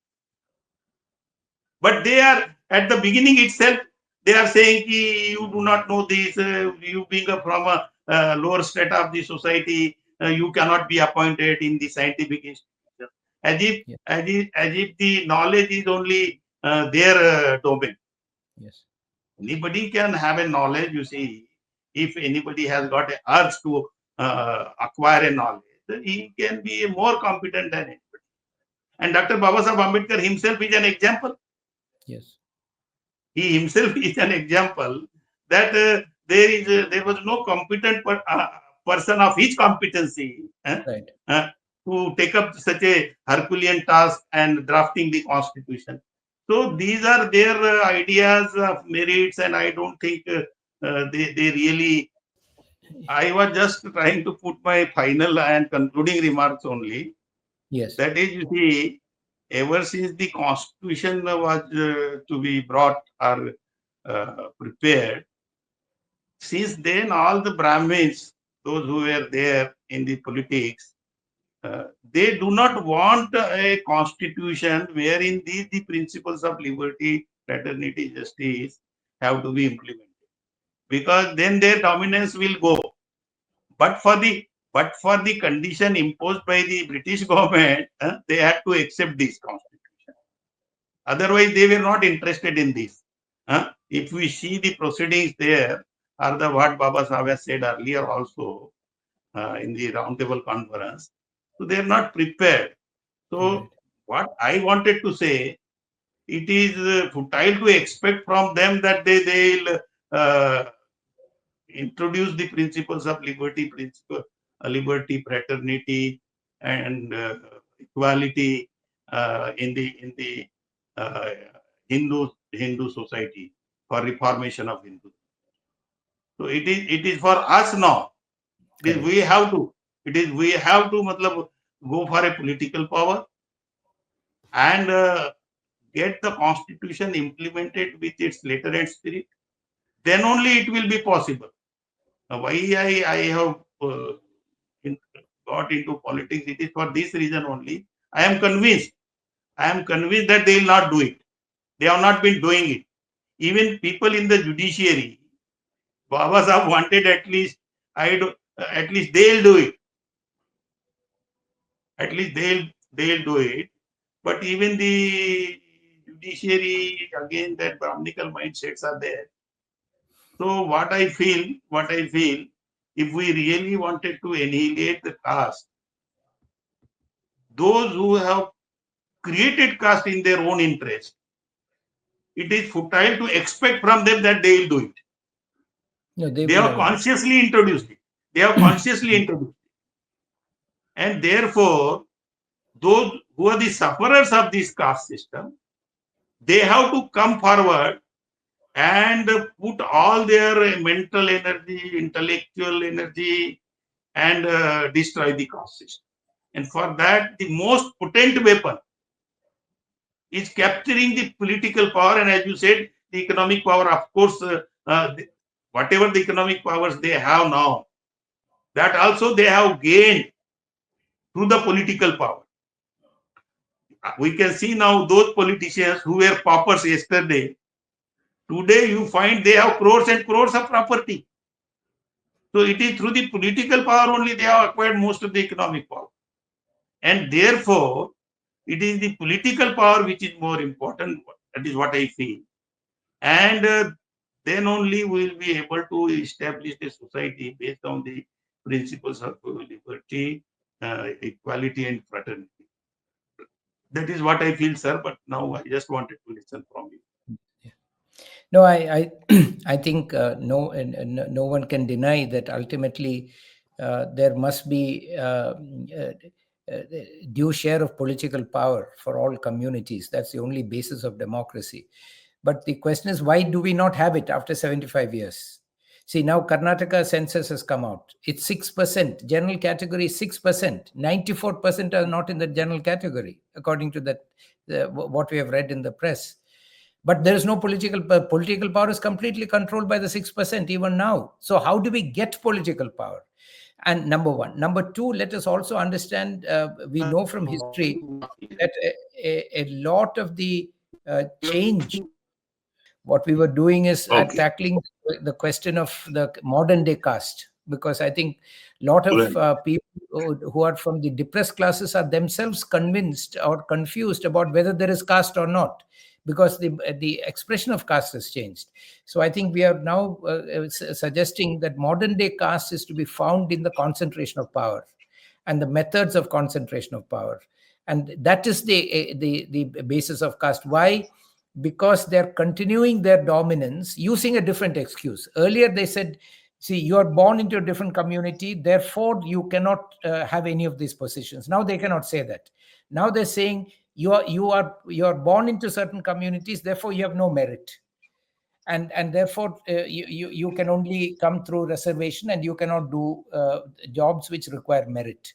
But they are at the beginning itself, they are saying you do not know this, you being from a lower state of the society, you cannot be appointed in the scientific institution, as if Yes, the knowledge is only their domain. yes, Anybody can have a knowledge, you see. If anybody has got an urge to acquire a knowledge, he can be more competent than anybody. And Dr. Babasaheb Ambedkar himself is an example. yes. He himself is an example that there was no competent person of his competency Right. uh, to take up such a Herculean task and drafting the constitution. So these are their ideas of merits, and I don't think they really. I was just trying to put my final and concluding remarks only. Yes, That is, you see, ever since the constitution was to be brought or prepared, since then all the Brahmins, those who were there in the politics, they do not want a constitution wherein the principles of liberty, fraternity, justice have to be implemented, because then their dominance will go. But for the condition imposed by the British government, they had to accept this constitution. Otherwise, they were not interested in this. If we see the proceedings there, or what Baba Sahib has said earlier also in the roundtable conference, so they are not prepared. So Right. what I wanted to say, it is futile to expect from them that they'll uh, introduce the principles of liberty, fraternity, and equality in the uh, Hindu society for reformation of Hindu. So it is for us now. It is we Correct. have to. It is we have to, matlab, go for a political power and get the constitution implemented with its letter and spirit. Then only it will be possible. Why I have in, got into politics, it is for this reason only. I am convinced. I am convinced that they will not do it. They have not been doing it. Even people in the judiciary, Baba Sahib wanted at least, at least they'll do it. At least they'll do it. But even the judiciary, again, that Brahminical mindsets are there. So what I feel, if we really wanted to annihilate the caste, those who have created caste in their own interest, it is futile to expect from them that they will do it. No, they They will have never do. consciously introduced it. They have consciously introduced it. And therefore, those who are the sufferers of this caste system, they have to come forward and put all their mental energy, intellectual energy, and destroy the caste system. And for that, the most potent weapon is capturing the political power. And as you said, the economic power, of course, whatever the economic powers they have now, that also they have gained through the political power. We can see now those politicians who were paupers yesterday, today you find they have crores and crores of property. So it is through the political power only they have acquired most of the economic power. And therefore, it is the political power which is more important. That is what I feel. And then only we will be able to establish a society based on the principles of liberty, equality, and fraternity. That is what I feel, sir. But now I just wanted to listen from you. No, I I think no one can deny that ultimately there must be due share of political power for all communities. That's the only basis of democracy. But the question is, why do we not have it after 75 years? See, now Karnataka census has come out. It's 6%. General category is 6%. 94% are not in the general category, according to that what we have read in the press. But there is no political power is completely controlled by the 6% even now. So how do we get political power? And number one. Number two, let us also understand, we know from history that a lot of the change, what we were doing is Okay. tackling the question of the modern day caste, because I think a lot of Right. people who are from the depressed classes are themselves convinced or confused about whether there is caste or not, because the expression of caste has changed. So I think we are now suggesting that modern day caste is to be found in the concentration of power and the methods of concentration of power, and that is the basis of caste. Why? Because they're continuing their dominance using a different excuse. Earlier they said, see, you are born into a different community, therefore you cannot have any of these positions. Now they cannot say that. Now they're saying you are born into certain communities, therefore you have no merit, and therefore you can only come through reservation, and you cannot do jobs which require merit.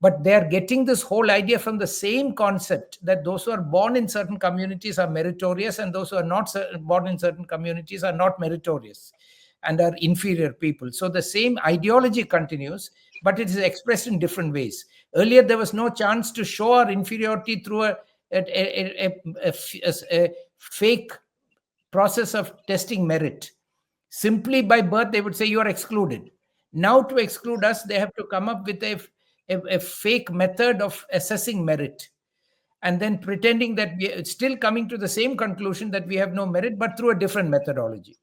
But they are getting this whole idea from the same concept, that those who are born in certain communities are meritorious, and those who are not born in certain communities are not meritorious and are inferior people. So the same ideology continues, but it is expressed in different ways. Earlier there was no chance to show our inferiority through a fake process of testing merit. Simply by birth, they would say you are excluded. Now, to exclude us, they have to come up with a fake method of assessing merit, and then pretending that we are still coming to the same conclusion that we have no merit, but through a different methodology.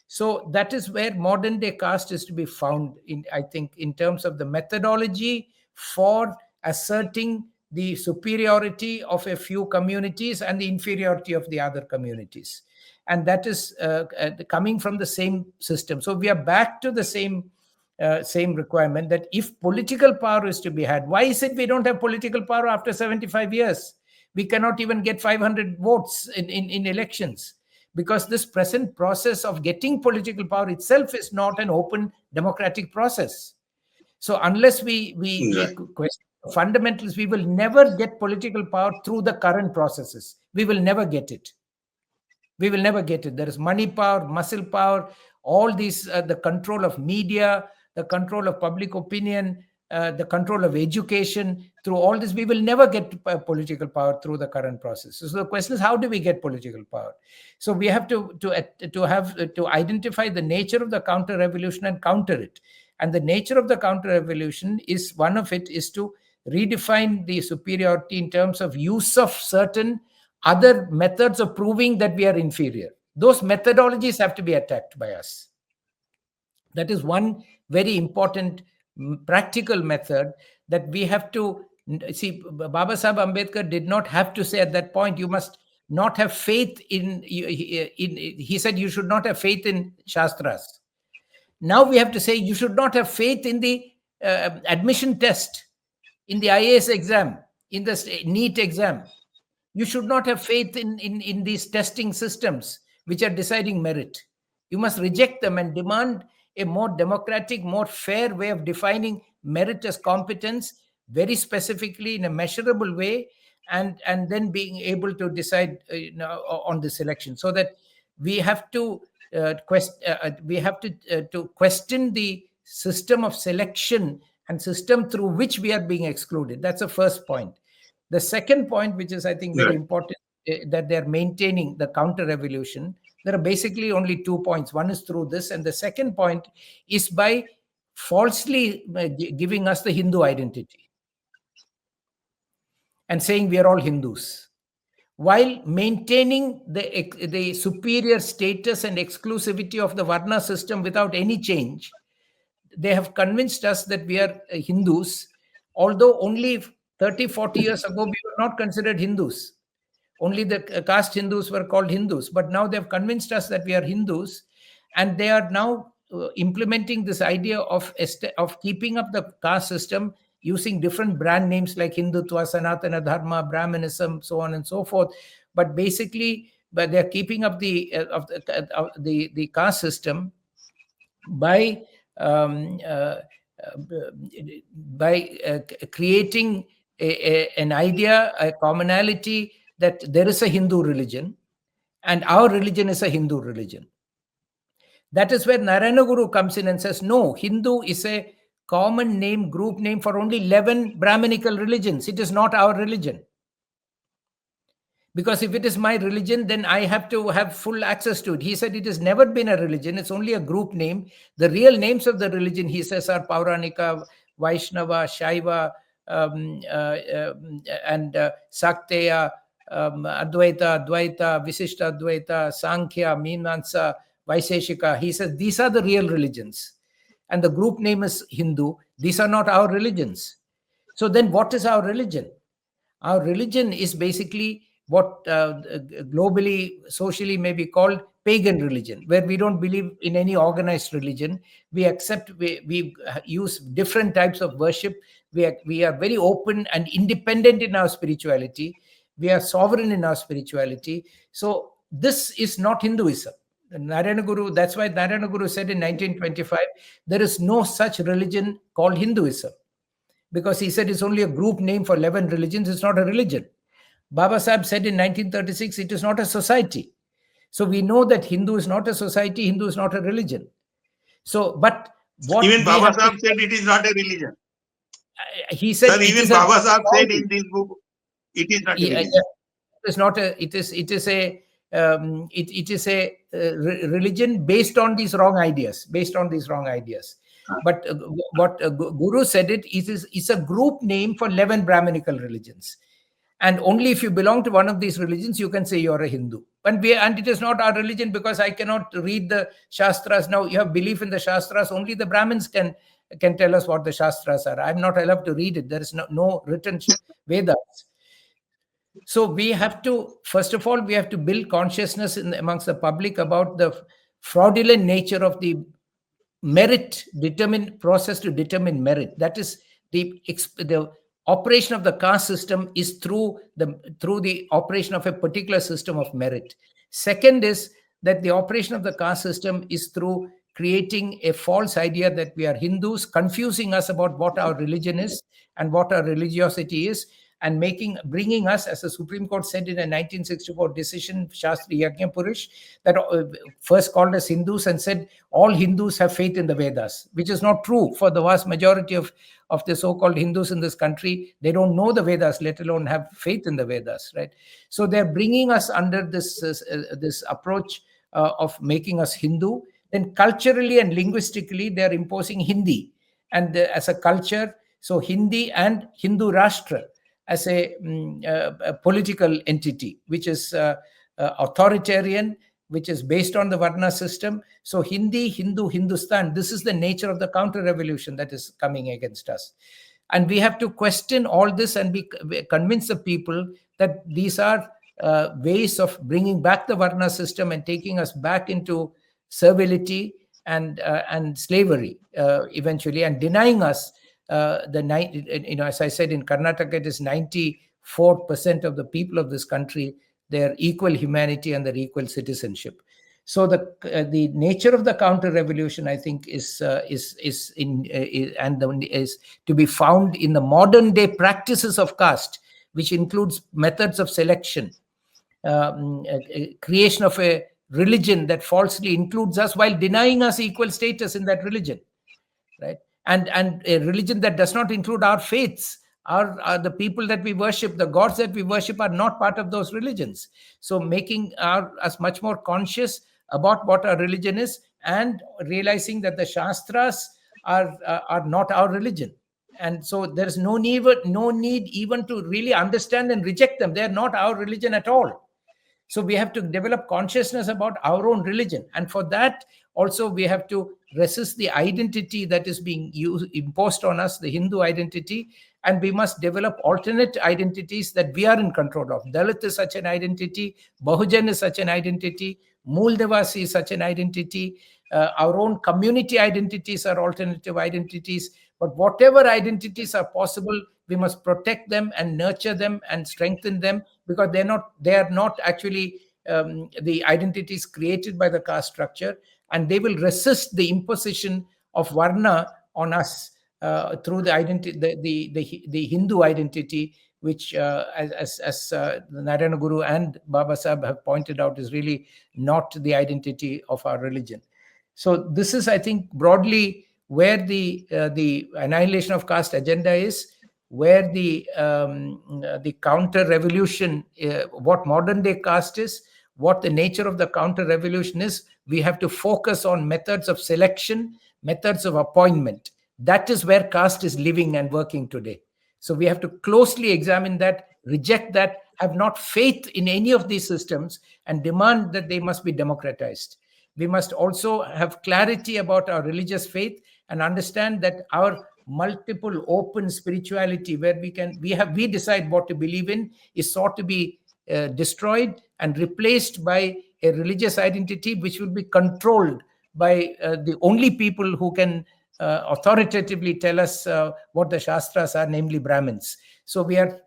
So that is where modern day caste is to be found in, I think, in terms of the methodology for asserting the superiority of a few communities and the inferiority of the other communities. And that is coming from the same system. So we are back to the same requirement, that if political power is to be had, why is it we don't have political power after 75 years? We cannot even get 500 votes in elections, because this present process of getting political power itself is not an open democratic process. So unless we question fundamentals, we will never get political power through the current processes. We will never get it. We will never get it. There is money power, muscle power, all these, the control of media, the control of public opinion, the control of education. Through all this, we will never get political power through the current process. So the question is, how do we get political power? So we have to identify the nature of the counter revolution and counter it. And the nature of the counter revolution is, one of it is to redefine the superiority in terms of use of certain other methods of proving that we are inferior. Those methodologies have to be attacked by us. That is one very important practical method that we have to see. Baba Sahib Ambedkar did not have to say at that point, you must not have faith he said you should not have faith in Shastras. Now we have to say you should not have faith in the admission test, in the IAS exam, in the NEET exam. You should not have faith in these testing systems which are deciding merit. You must reject them and demand a more democratic, more fair way of defining merit as competence, very specifically in a measurable way, and then being able to decide on the selection. So that we have to question the system of selection and system through which we are being excluded. That's the first point. The second point, which is, I think, very important, that they're maintaining the counter revolution. There are basically only 2 points. One is through this, and the second point is by falsely giving us the Hindu identity and saying we are all Hindus, while maintaining the superior status and exclusivity of the Varna system without any change. They have convinced us that we are Hindus, although only 30, 40 years ago, we were not considered Hindus. Only the caste Hindus were called Hindus. But now they've convinced us that we are Hindus. And they are now implementing this idea of keeping up the caste system using different brand names like Hindutva, Sanatana Dharma, Brahmanism, so on and so forth. But basically, they're keeping up the caste system by creating an idea, a commonality, that there is a Hindu religion and our religion is a Hindu religion. That is where Narayana Guru comes in and says, no, Hindu is a common name, group name for only 11 Brahminical religions. It is not our religion. Because if it is my religion, then I have to have full access to it. He said it has never been a religion. It's only a group name. The real names of the religion, he says, are Pauranika, Vaishnava, Shaiva, and Sakteya, Advaita, Dvaita, Visishta Advaita, Sankhya, Meenamsa, Vaiseshika. He says these are the real religions. And the group name is Hindu. These are not our religions. So then what is our religion? Our religion is basically what globally, socially may be called pagan religion, where we don't believe in any organized religion. We accept, we use different types of worship. We are very open and independent in our spirituality. We are sovereign in our spirituality. So this is not Hinduism. Narayana Guru, that's why Narayana Guru said in 1925, there is no such religion called Hinduism. Because he said it's only a group name for 11 religions, it's not a religion. Baba Sahib said in 1936, it is not a society. So we know that Hindu is not a society, Hindu is not a religion. So, but what even Baba Sahib said it is not a religion. He said, sir, even Baba Sahib said in this book, it is not a religion. It is not a. It is a it is a religion based on these wrong ideas, But what Guru said, it's a group name for 11 Brahminical religions. And only if you belong to one of these religions, you can say you're a Hindu. And it is not our religion, because I cannot read the Shastras. Now, you have belief in the Shastras, only the Brahmins can tell us what the Shastras are. I'm not allowed to read it. There is no written Vedas. So we have to, first of all, we have to build consciousness amongst the public about the fraudulent nature of the process to determine merit. That is the operation of the caste system is through the operation of a particular system of merit. Second is that the operation of the caste system is through creating a false idea that we are Hindus, confusing us about what our religion is and what our religiosity is, and bringing us, as the Supreme Court said in a 1964 decision, Shastri Yajnapurush, that first called us Hindus and said all Hindus have faith in the Vedas, which is not true for the vast majority of the so-called Hindus in this country. They don't know the Vedas, let alone have faith in the Vedas, right? So they're bringing us under this approach of making us Hindu. Then culturally and linguistically, they're imposing Hindi and as a culture. So Hindi and Hindu Rashtra as a political entity, which is authoritarian, which is based on the Varna system. So Hindi, Hindu, Hindustan, this is the nature of the counter-revolution that is coming against us. And we have to question all this and convince the people that these are ways of bringing back the Varna system and taking us back into servility and slavery eventually, and denying us as I said, in Karnataka, it is 94% of the people of this country, their equal humanity and their equal citizenship. So the nature of the counter-revolution, I think, is to be found in the modern day practices of caste, which includes methods of selection, creation of a religion that falsely includes us while denying us equal status in that religion, right? And a religion that does not include our faiths. The people that we worship, the gods that we worship, are not part of those religions. So making us much more conscious about what our religion is, and realizing that the Shastras are not our religion. And so there's no need even to really understand and reject them. They're not our religion at all. So we have to develop consciousness about our own religion. And for that, also, we have to resist the identity that is being imposed on us, the Hindu identity, and we must develop alternate identities that we are in control of. Dalit is such an identity, Bahujan is such an identity, Mool Nivasi is such an identity, our own community identities are alternative identities. But whatever identities are possible, we must protect them and nurture them and strengthen them, because they are not actually the identities created by the caste structure, and they will resist the imposition of Varna on us through the identity, the Hindu identity, which, as Narayana Guru and Baba Sahib have pointed out, is really not the identity of our religion. So this is, I think, broadly where the annihilation of caste agenda is, where the counter-revolution, what modern-day caste is, what the nature of the counter-revolution is. We have to focus on methods of selection, methods of appointment. That is where caste is living and working today. So we have to closely examine that, reject that, have not faith in any of these systems, and demand that they must be democratized. We must also have clarity about our religious faith and understand that our multiple open spirituality, where we decide what to believe in, is sought to be destroyed and replaced by a religious identity which will be controlled by the only people who can authoritatively tell us what the Shastras are, namely Brahmins. So we are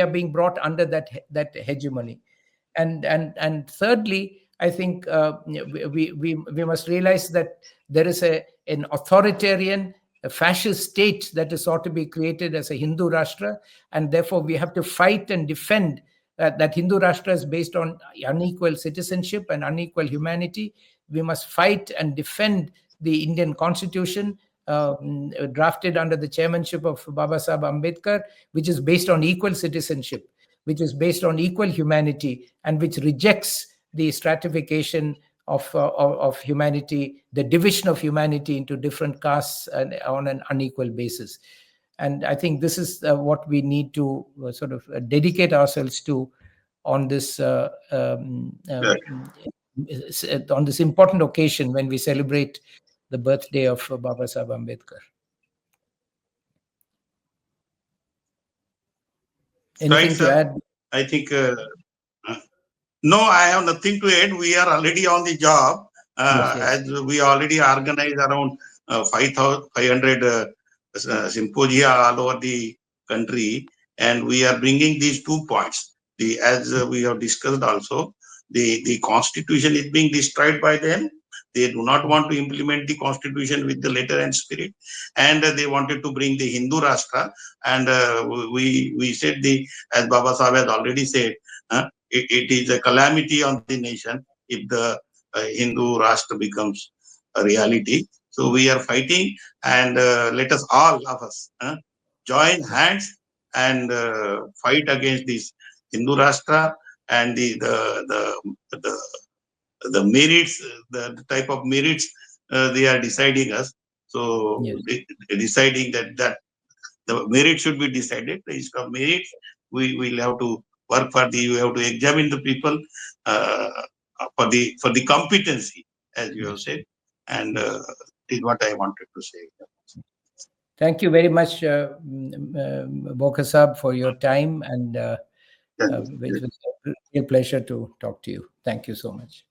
being brought under that hegemony. And thirdly, I think we must realize that there is an authoritarian, a fascist state that is sought to be created as a Hindu Rashtra, and therefore we have to fight and defend that Hindu Rashtra is based on unequal citizenship and unequal humanity. We must fight and defend the Indian Constitution, drafted under the chairmanship of Baba Sahib Ambedkar, which is based on equal citizenship, which is based on equal humanity, and which rejects the stratification of humanity, the division of humanity into different castes and on an unequal basis. And I think this is what we need to sort of dedicate ourselves to on this on this important occasion when we celebrate the birthday of Baba Sahib Ambedkar. Right, Anything to sir. add? I think no, I have nothing to add. We are already on the job. Yes, yes. As we already organized around 500 symposia all over the country, and we are bringing these 2 points. As we have discussed also, the constitution is being destroyed by them. They do not want to implement the constitution with the letter and spirit, and they wanted to bring the Hindu Rashtra. And we said, as Baba Sahib has already said, it is a calamity on the nation if the Hindu Rashtra becomes a reality. So we are fighting, and let us all of us join hands and fight against this Hindu Rashtra and the the merits, the type of merits they are deciding us. So Yes. deciding that the merit should be decided. Instead of merit, we will have to work for we have to examine the people uh, for the competency, as you have Yes. said, and Yes. is what I wanted to say. Thank you very much, Borkar Sahib, for your time, and Yes, it was a real pleasure to talk to you. Thank you so much.